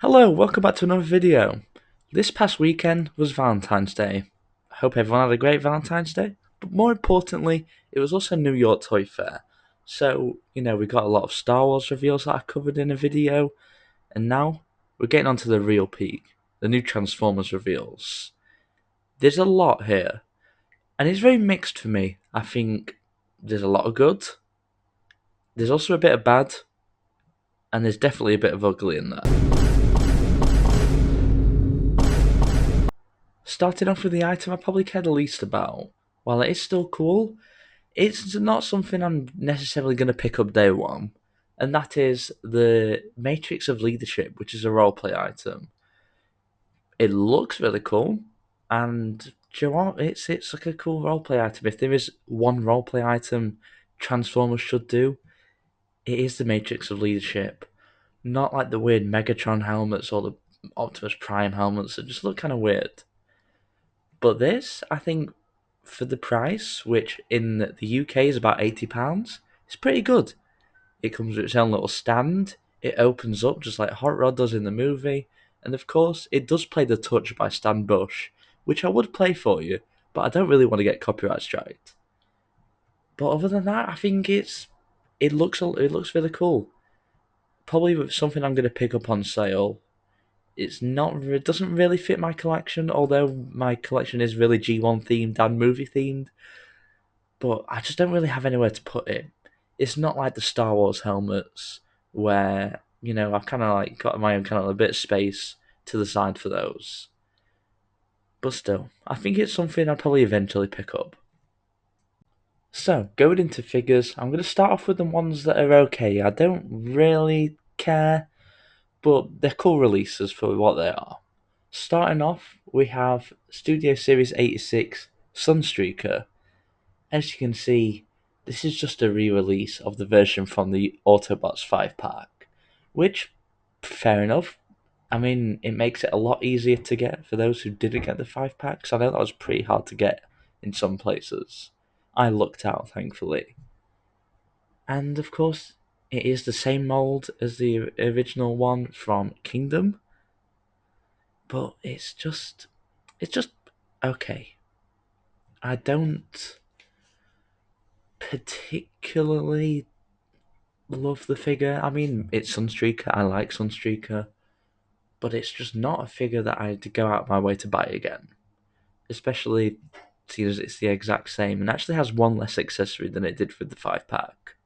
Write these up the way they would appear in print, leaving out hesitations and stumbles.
Hello, welcome back to another video. This past weekend was Valentine's Day. I hope everyone had a great Valentine's Day, but more importantly, it was also New York Toy Fair. So, we got a lot of Star Wars reveals that I covered in a video, and now we're getting onto the real peak, the new Transformers reveals. There's a lot here, and it's very mixed for me. I think there's a lot of good, there's also a bit of bad, and there's definitely a bit of ugly in there. Starting off with the item I probably care the least about. While it is still cool, it's not something I'm necessarily going to pick up day one, and that is the Matrix of Leadership, which is a roleplay item. It looks really cool, and do you know what? It's like a cool roleplay item. If there is one roleplay item Transformers should do, it is the Matrix of Leadership. Not like the weird Megatron helmets or the Optimus Prime helmets that just look kind of weird. But this, I think, for the price, which in the UK is about £80, it's pretty good. It comes with its own little stand. It opens up just like Hot Rod does in the movie. And of course, it does play The Touch by Stan Bush, which I would play for you, but I don't really want to get copyright striked. But other than that, I think it looks really cool. Probably something I'm going to pick up on sale. It doesn't really fit my collection, although my collection is really G1 themed and movie themed. But I just don't really have anywhere to put it. It's not like the Star Wars helmets where, I've kind of like got my own kind of a bit of space to the side for those. But still, I think it's something I'll probably eventually pick up. So, going into figures, I'm going to start off with the ones that are okay. I don't really care, but they're cool releases for what they are. Starting off, we have Studio Series 86 Sunstreaker. As you can see, this is just a re-release of the version from the Autobots 5-pack, which, fair enough. I mean, it makes it a lot easier to get for those who didn't get the 5-pack, because I know that was pretty hard to get in some places. I lucked out, thankfully. And of course, it is the same mold as the original one from Kingdom, but it's just okay. I don't particularly love the figure. I mean, it's Sunstreaker. I like Sunstreaker, but it's just not a figure that I'd go out my way to buy again. Especially seeing as it's the exact same and actually has one less accessory than it did with the 5-pack.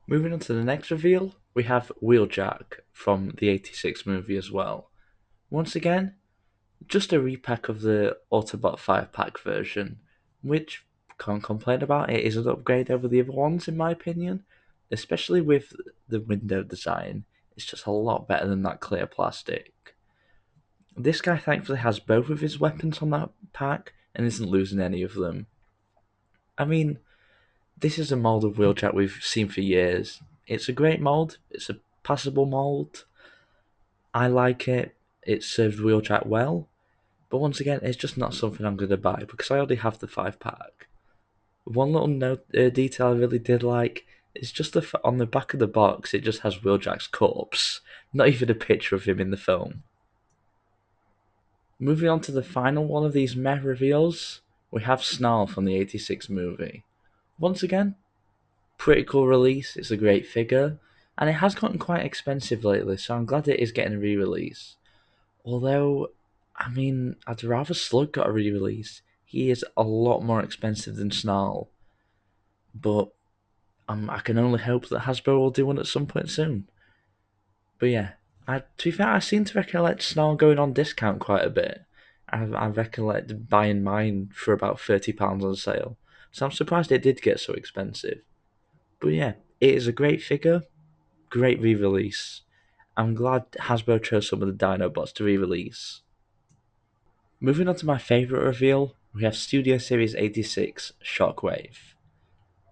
Moving on to the next reveal, we have Wheeljack from the 86 movie as well. Once again, just a repack of the Autobot 5-pack version, which can't complain about. It is an upgrade over the other ones, in my opinion, especially with the window design. It's just a lot better than that clear plastic. This guy thankfully has both of his weapons on that pack and isn't losing any of them. I mean, this is a mold of Wheeljack we've seen for years. It's a great mold, it's a passable mold. I like it, it served Wheeljack well. But once again, it's just not something I'm going to buy because I already have the 5-pack. One little detail I really did like is just on the back of the box, it just has Wheeljack's corpse, not even a picture of him in the film. Moving on to the final one of these meh reveals, we have Snarl from the 86 movie. Once again, pretty cool release, it's a great figure, and it has gotten quite expensive lately, so I'm glad it is getting a re-release. Although, I mean, I'd rather Slug got a re-release. He is a lot more expensive than Snarl. But I can only hope that Hasbro will do one at some point soon. But yeah, to be fair, I seem to recollect Snarl going on discount quite a bit. I recollect buying mine for about £30 on sale. So I'm surprised it did get so expensive. But yeah, it is a great figure, great re-release. I'm glad Hasbro chose some of the Dinobots to re-release. Moving on to my favourite reveal, we have Studio Series 86 Shockwave.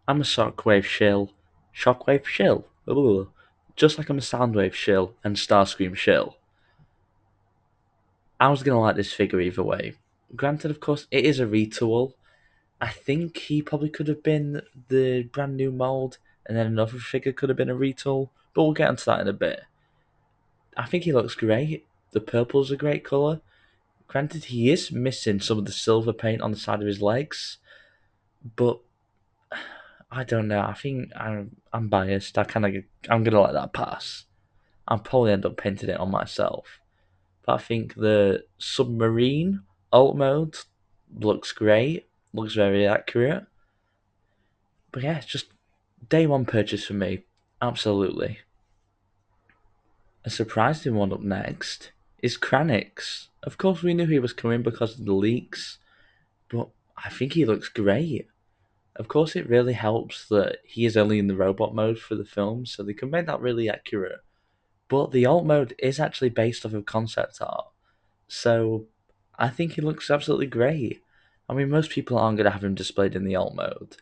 I'm a Shockwave shill. Shockwave shill. Ooh. Just like I'm a Soundwave shill and Starscream shill. I was going to like this figure either way. Granted, of course, it is a retool. I think he probably could have been the brand new mold, and then another figure could have been a retool, but we'll get into that in a bit. I think he looks great. The purple's a great colour. Granted, he is missing some of the silver paint on the side of his legs, but I don't know. I think I'm biased. I'm gonna let that pass. I'll probably end up painting it on myself. But I think the submarine alt mode looks great. Looks very accurate. But yeah, it's just day one purchase for me. Absolutely. A surprising one up next is Kranix. Of course, we knew he was coming because of the leaks, but I think he looks great. Of course, it really helps that he is only in the robot mode for the film, so they can make that really accurate. But the alt mode is actually based off of concept art, so I think he looks absolutely great. I mean, most people aren't going to have him displayed in the alt mode,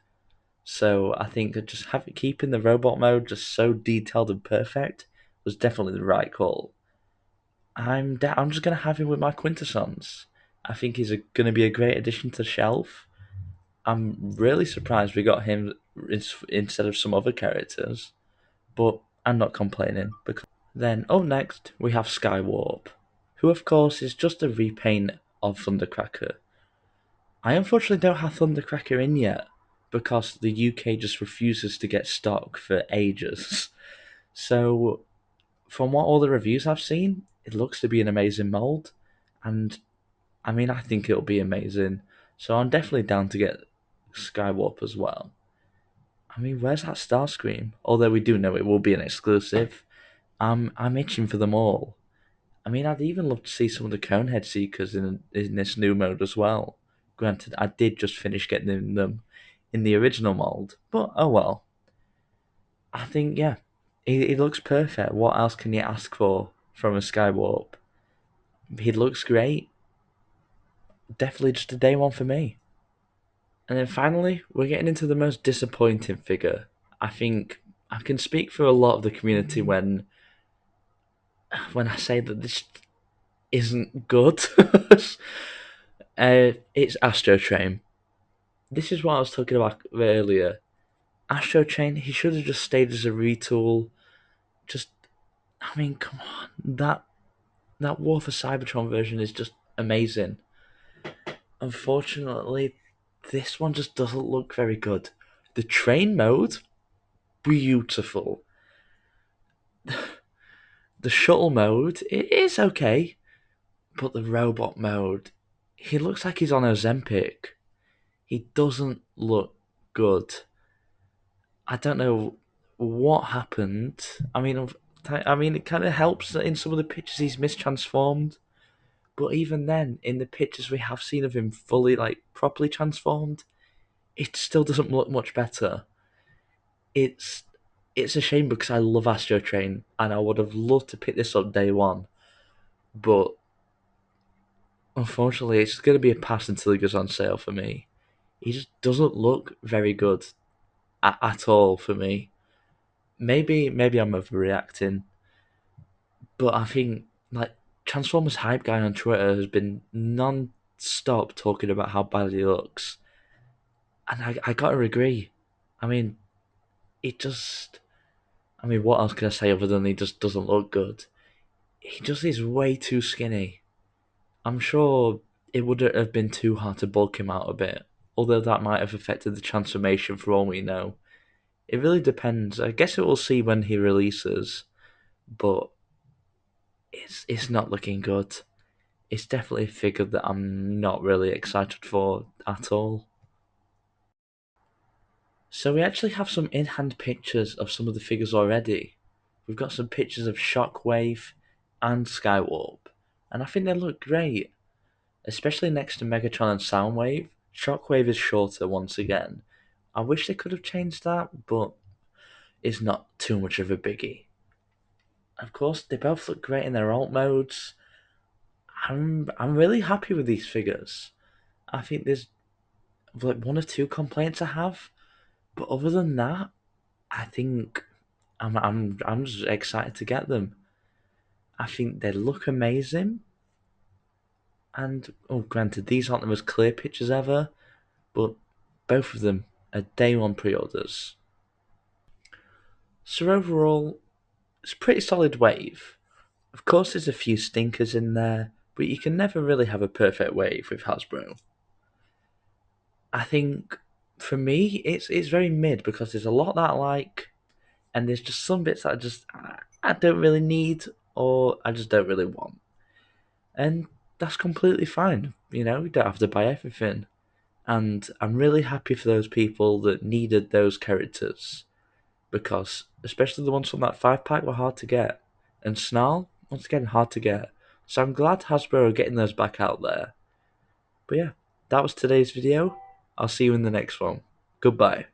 so I think that just keeping the robot mode just so detailed and perfect was definitely the right call. I'm just going to have him with my Quintessons. I think he's going to be a great addition to the shelf. I'm really surprised we got him instead of some other characters, but I'm not complaining. Then up next we have Skywarp, who of course is just a repaint of Thundercracker. I unfortunately don't have Thundercracker in yet because the UK just refuses to get stock for ages. So from what all the reviews I've seen, it looks to be an amazing mold, and I mean I think it'll be amazing. So I'm definitely down to get Skywarp as well. I mean, where's that Starscream? Although we do know it will be an exclusive. I'm itching for them all. I mean, I'd even love to see some of the Conehead Seekers in this new mode as well. Granted, I did just finish getting them in the original mold, but oh well. I think, yeah, he looks perfect. What else can you ask for from a Skywarp? He looks great. Definitely just a day one for me. And then finally, we're getting into the most disappointing figure. I think I can speak for a lot of the community when I say that this isn't good. It's Astro Train. This is what I was talking about earlier. Astro Train, he should have just stayed as a retool. Just, I mean, come on, that War for Cybertron version is just amazing. Unfortunately, this one just doesn't look very good. The train mode, beautiful. The shuttle mode, it is okay, but the robot mode, he looks like he's on Ozempic. He doesn't look good. I don't know what happened. I mean, it kind of helps that in some of the pictures he's mistransformed, but even then, in the pictures we have seen of him fully, like properly transformed, it still doesn't look much better. It's it's a shame because I love Astro Train and I would have loved to pick this up day one, but unfortunately, it's going to be a pass until it goes on sale for me. He just doesn't look very good at all for me. Maybe I'm overreacting, but I think like Transformers hype guy on Twitter has been non-stop talking about how bad he looks, and I gotta agree. I mean, it just. I mean, what else can I say other than he just doesn't look good? He just is way too skinny. I'm sure it would have been too hard to bulk him out a bit, although that might have affected the transformation for all we know. It really depends. I guess it will see when he releases, but it's not looking good. It's definitely a figure that I'm not really excited for at all. So we actually have some in-hand pictures of some of the figures already. We've got some pictures of Shockwave and Skywarp, and I think they look great, especially next to Megatron and Soundwave. Shockwave is shorter once again. I wish they could have changed that, but it's not too much of a biggie. Of course, they both look great in their alt modes. I'm really happy with these figures. I think there's like one or two complaints I have, but other than that, I think I'm just excited to get them. I think they look amazing, and oh, granted, these aren't the most clear pictures ever, but both of them are day one pre-orders. So overall, it's a pretty solid wave. Of course, there's a few stinkers in there, but you can never really have a perfect wave with Hasbro. I think for me, it's very mid because there's a lot that I like, and there's just some bits that I don't really need or I just don't really want, and that's completely fine. You know, you don't have to buy everything, and I'm really happy for those people that needed those characters because especially the ones from that 5 pack were hard to get, and Snarl once again hard to get. So I'm glad Hasbro are getting those back out there. But yeah, that was today's video. I'll see you in the next one. Goodbye.